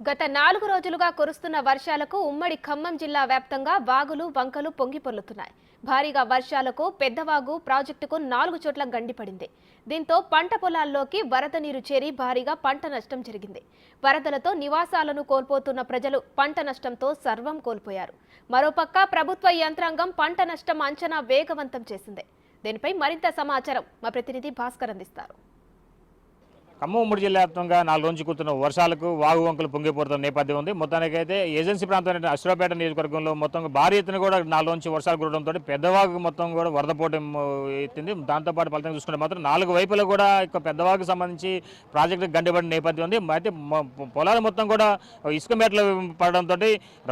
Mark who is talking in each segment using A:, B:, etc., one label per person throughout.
A: గత 4 రోజులుగా కురుస్తున్న వర్షాలకు ఉమ్మడి ఖమ్మం జిల్లా వ్యాప్తంగా వాగులు వంకలు పొంగిపొర్లుతున్నాయి. భారీగా వర్షాలకు పెద్దవాగు ప్రాజెక్టుకు 4 చోట్ల గండిపడింది. దీంతో పంట పొలాల్లోకి వరద నీరు చేరి భారీగా పంట నష్టం జరిగింది. వరదలతో నివాసాలను కోల్పోతున్న ప్రజలు పంట నష్టంతో సర్వం కోల్పోయారు. మరోపక్క ప్రభుత్వ యంత్రాంగం పంట నష్టం అంచనా వేగవంతం చేసింది. దీనిపై మరింత సమాచారం మా ప్రతినిధి భాస్కర్ అందిస్తారు.
B: ఖమ్మం ఉమ్మడి జిల్లా వ్యాప్తంగా 4 రోజులు కురుస్తున్న వర్షాలకు వాగు వంకలు పొంగిపోతున్న నేపథ్యం ఉంది. మొత్తానికైతే ఏజెన్సీ ప్రాంతమైన అశ్వరాపేట నియోజకవర్గంలో మొత్తం భారీ ఎత్తున కూడా 4 నుంచి వర్షాలు కురవడంతో పెద్దవాగు మొత్తం కూడా వరద పోటం ఎత్తింది. దాంతోపాటు ఫలితంగా చూసుకుంటే మాత్రం 4 వైపులా కూడా ఇక పెద్దవాగుకు సంబంధించి ప్రాజెక్టు గండిపడిన నేపథ్యం ఉంది. అయితే పొలాలు మొత్తం కూడా ఇసుక మేటలు పడడంతో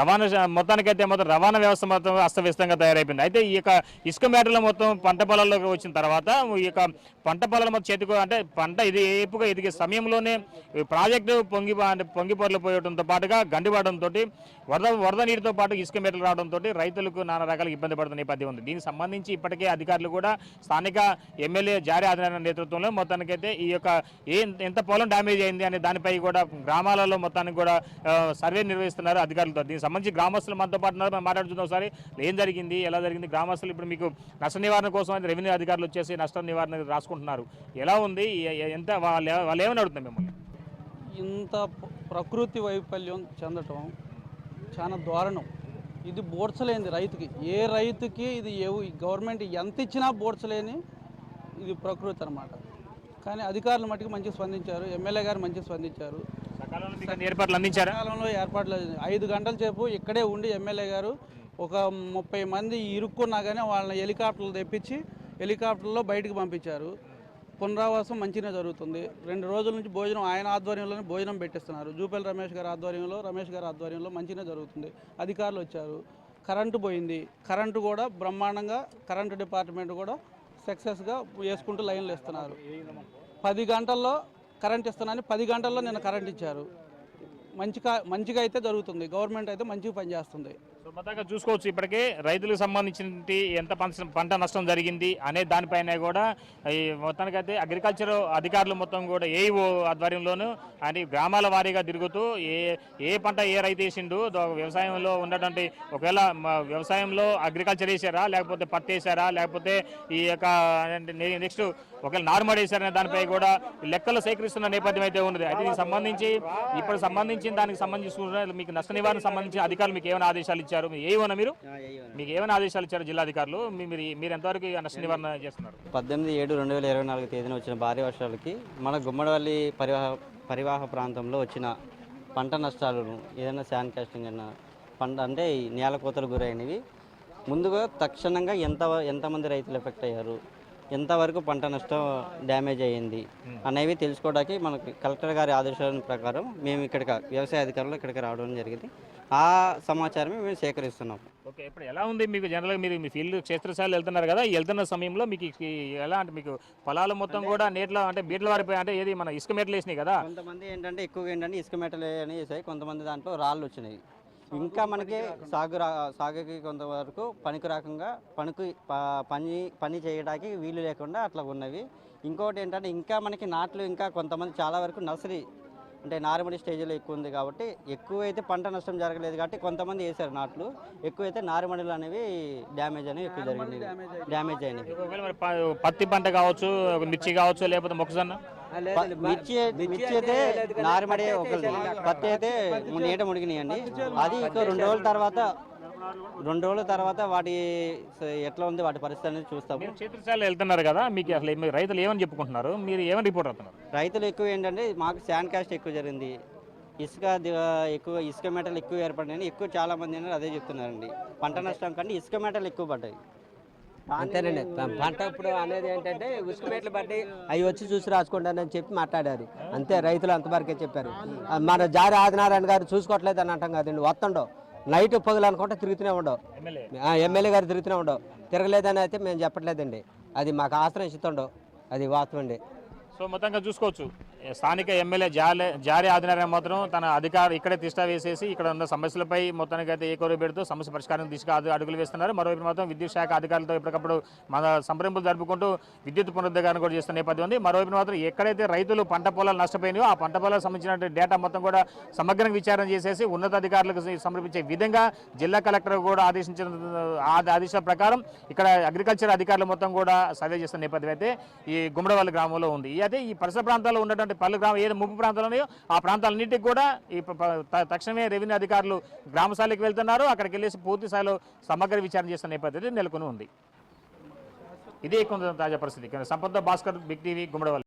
B: రవాణా మొత్తానికైతే మొత్తం రవాణా వ్యవస్థ మొత్తం అస్తవ్యస్తంగా తయారైపోయింది. అయితే ఈ యొక్క ఇసుక మేటలు మొత్తం పంట పొలాల్లోకి వచ్చిన తర్వాత ఈ యొక్క పంట పొలాల మొత్తం చేతికి అంటే పంట ఇది ఏపుగా ఎదిగే సమయంలోనే ప్రాజెక్టు పొంగిపొర్లిపోయడంతో పాటుగా గండిపడడంతో వరద నీటితో పాటు ఇసుక మేటలు రావడంతో రైతులకు నానా రకాల ఇబ్బంది పడుతున్న నేపథ్యం ఉంది. దీనికి సంబంధించి ఇప్పటికే అధికారులు కూడా స్థానిక ఎమ్మెల్యే జారీ ఆదినారాయణ నేతృత్వంలో మొత్తానికైతే ఈ యొక్క ఎంత పొలం డ్యామేజ్ అయింది అనే దానిపై కూడా గ్రామాలలో మొత్తానికి కూడా సర్వే నిర్వహిస్తున్నారు అధికారులతో. దీనికి సంబంధించి గ్రామస్తులు మనతో పాటు మాట్లాడుతున్న ఒకసారి ఏం జరిగింది, ఎలా జరిగింది, గ్రామస్తులు ఇప్పుడు మీకు నష్ట నివారణ కోసం రెవెన్యూ అధికారులు వచ్చేసి నష్ట నివారణ రాసుకుంటున్నారు. ఎలా ఉంది, ఎంత వాళ్ళు ఏమని అడుగుతున్నారు మిమ్మల్ని?
C: ఇంత ప్రకృతి వైఫల్యం చెందటం చాలా దారుణం. ఇది బోడ్చలేనిది రైతుకి. ఏ రైతుకి ఇది గవర్నమెంట్ ఎంత ఇచ్చినా బోడ్చలేని ఇది ప్రకృతి అన్నమాట. కానీ అధికారులు మట్టుకు మంచిగా స్పందించారు. ఎమ్మెల్యే గారు మంచిగా స్పందించారు.
B: ఏర్పాట్లు అందించారు.
C: సకాలంలో ఏర్పాట్లు 5 గంటల సేపు ఇక్కడే ఉండి ఎమ్మెల్యే గారు ఒక 30 మంది ఇరుక్కున్నా కానీ వాళ్ళని హెలికాప్టర్లు తెప్పించి హెలికాప్టర్లో బయటకు పంపించారు. పునరావాసం మంచిగా జరుగుతుంది. 2 రోజుల నుంచి భోజనం ఆయన ఆధ్వర్యంలోనే భోజనం పెట్టిస్తున్నారు. జూపల్లి రమేష్ గారి ఆధ్వర్యంలో మంచిగా జరుగుతుంది. అధికారులు వచ్చారు. కరెంటు పోయింది. కరెంటు కూడా బ్రహ్మాండంగా కరెంటు డిపార్ట్మెంట్ కూడా సక్సెస్గా వేసుకుంటూ లైన్లు ఇస్తున్నారు. 10 గంటల్లో కరెంట్ ఇస్తున్నారని 10 గంటల్లో నిన్న కరెంట్ ఇచ్చారు. మంచిగా అయితే జరుగుతుంది. గవర్నమెంట్ అయితే మంచిగా పనిచేస్తుంది.
B: మొత్తంగా చూసుకోవచ్చు ఇప్పటికే రైతులకు సంబంధించిన ఎంత పంట నష్టం జరిగింది అనే దానిపైన కూడా ఈ మొత్తానికైతే అగ్రికల్చర్ అధికారులు మొత్తం కూడా ఏఈఓ ఆధ్వర్యంలోనూ అని గ్రామాల వారీగా తిరుగుతూ ఏ పంట ఏ రైతు వేసిండు, వ్యవసాయంలో ఉన్నటువంటి ఒకవేళ వ్యవసాయంలో అగ్రికల్చర్ వేసారా, లేకపోతే పత్తి వేసారా, లేకపోతే ఈ యొక్క నెక్స్ట్ ఒకవేళ నార్మల్ వేసారనే దానిపై కూడా లెక్కలు సేకరిస్తున్న నేపథ్యం అయితే ఉన్నది. అయితే దీనికి సంబంధించి దానికి సంబంధించి మీకు నష్ట నివారణ సంబంధించి అధికారులు మీకు ఏమైనా ఆదేశాలు ఇచ్చారు? ఏమన్నా మీకు ఏమైనా ఆదేశాలు ఇచ్చారు జిల్లా అధికారులు? మీరు ఎంతవరకు నష్ట నివారణ చేస్తున్నారు?
D: 18/7/2024 తేదీన వచ్చిన భారీ వర్షాలకి మన గుమ్మడివల్లి పరివాహ ప్రాంతంలో వచ్చిన పంట నష్టాలను ఏదైనా శాండ్ కాస్టింగ్ అన్న పంట అంటే నేల కోతలు గురైనవి ముందుగా తక్షణంగా ఎంతమంది రైతులు ఎఫెక్ట్ అయ్యారు, ఎంతవరకు పంట నష్టం డ్యామేజ్ అయ్యింది అనేవి తెలుసుకోవడానికి మనకి కలెక్టర్ గారి ఆదేశాల ప్రకారం మేము వ్యవసాయ అధికారులు ఇక్కడికి రావడం జరిగింది. ఆ సమాచారం మేము సేకరిస్తున్నాం.
B: ఓకే, ఇప్పుడు ఎలా ఉంది మీకు జనరల్గా మీరు మీ ఫీల్డ్ క్షేత్రస్థాయిలో వెళ్తున్నారు కదా, వెళ్తున్న సమయంలో మీకు ఎలా అంటే మీకు పొలాలు మొత్తం కూడా నీటిలో అంటే బీట్ల వారిపోయి అంటే ఏది మన ఇసుక మేటలు వేసినాయి కదా,
D: కొంతమంది ఎక్కువగా ఇసుక మేటలు అని వేసాయి, కొంతమంది దాంట్లో రాళ్ళు వచ్చినాయి. ఇంకా మనకి సాగుకి కొంతవరకు పనికి రాకంగా పని చేయడానికి వీలు లేకుండా అట్లా ఉన్నవి. ఇంకోటి ఏంటంటే ఇంకా మనకి నాట్లు ఇంకా కొంతమంది చాలా వరకు నర్సరీ అంటే నారుమడి స్టేజ్లో ఎక్కువ ఉంది కాబట్టి ఎక్కువైతే పంట నష్టం జరగలేదు కాబట్టి కొంతమంది వేసారు నాట్లు, ఎక్కువైతే నారుమడిలు అనేవి డ్యామేజ్ అనేవి ఎక్కువ జరిగింది, డ్యామేజ్ అయినవి.
B: పత్తి పంట కావచ్చు, మిర్చి కావచ్చు, లేకపోతే మొక్కజొన్న.
D: మిర్చి అయితే నారుమడి ఒకటి, పత్తి అయితే నీట మునిగినాయండి. అది ఇంకా 2 రోజుల తర్వాత వాటి ఎట్లా ఉంది వాటి పరిస్థితి అనేది చూస్తాము.
B: క్షేత్రస్థాయిలో వెళ్తున్నారు కదా, మీకు అసలు రైతులు ఏమని చెప్పుకుంటున్నారు, మీరు ఏమని రిపోర్ట్ అవుతున్నారు?
D: రైతులు ఎక్కువ ఏంటంటే మాకు శాండ్ కాస్ట్ ఎక్కువ జరిగింది, ఇసుక మేటలు ఎక్కువ ఏర్పడినాయని చాలా మంది అదే చెప్తున్నారండి. పంట నష్టం కంటే ఇసుక మేటలు ఎక్కువ పడ్డాయి.
E: అంతేనండి. పంట ఇప్పుడు అనేది ఏంటంటే ఇసుక మేటలు బట్టి అవి వచ్చి చూసి రాసుకుంటానని చెప్పి మాట్లాడారు. అంతే, రైతులు అంతవరకే చెప్పారు. మన జారీ ఆదినారాయణ గారు చూసుకోవట్లేదు అని అంటాం కదండి. వస్తుండవు నైట్ పగులు అనుకుంటే తిరుగుతూనే ఉండవు, ఎమ్మెల్యే గారు తిరుగుతూనే ఉండవు. తిరగలేదని అయితే మేము చెప్పట్లేదండి, అది మాకు ఆశ్రయం ఇస్తుండవు, అది వాస్తవం అండి.
B: సో మొత్తంగా చూసుకోవచ్చు స్థానిక ఎమ్మెల్యే జారీ ఆదినారాయణ మాత్రం తన అధికారం ఇక్కడే తిష్ట వేసేసి ఇక్కడ ఉన్న సమస్యలపై మొత్తానికి అయితే ఏకోరు పెడుతూ సమస్య పరిష్కారం దిశగా అడుగులు వేస్తున్నారు. మరోవైపు మాత్రం విద్యుత్ శాఖ అధికారులతో ఎప్పటికప్పుడు మన సంప్రదింపులు జరుపుకుంటూ విద్యుత్ పునరుద్ధరణ కూడా చేస్తున్న నేపథ్యం ఉంది. మరోవైపు మాత్రం ఎక్కడైతే రైతులు పంట పొలాలు నష్టపోయినాయో ఆ పంట పొలాలకు సంబంధించిన డేటా మొత్తం కూడా సమగ్రంగా విచారణ చేసేసి ఉన్నతాధికారులకు సమర్పించే విధంగా జిల్లా కలెక్టర్ కూడా ఆదేశాల ప్రకారం ఇక్కడ అగ్రికల్చర్ అధికారులు మొత్తం కూడా సర్వే చేస్తున్న నేపథ్యం అయితే ఈ గుమ్మడవల్లి గ్రామంలో ఉంది. అయితే ఈ పరిసర ప్రాంతాల్లో ఉన్నటువంటి పలు గ్రామం ఏదో ముప్పు ప్రాంతాలు ఉన్నాయో ఆ ప్రాంతాలన్నింటికి కూడా ఈ తక్షణమే రెవెన్యూ అధికారులు గ్రామస్థాయికి వెళ్తున్నారు. అక్కడికి వెళ్ళేసి పూర్తి స్థాయిలో సమగ్ర విచారణ చేస్తున్న నేపథ్యం నెలకొని ఉంది. ఇదే కొంత తాజా పరిస్థితి. సంపద భాస్కర్, బిగ్ టీవీ, గుమ్మడవల్లి.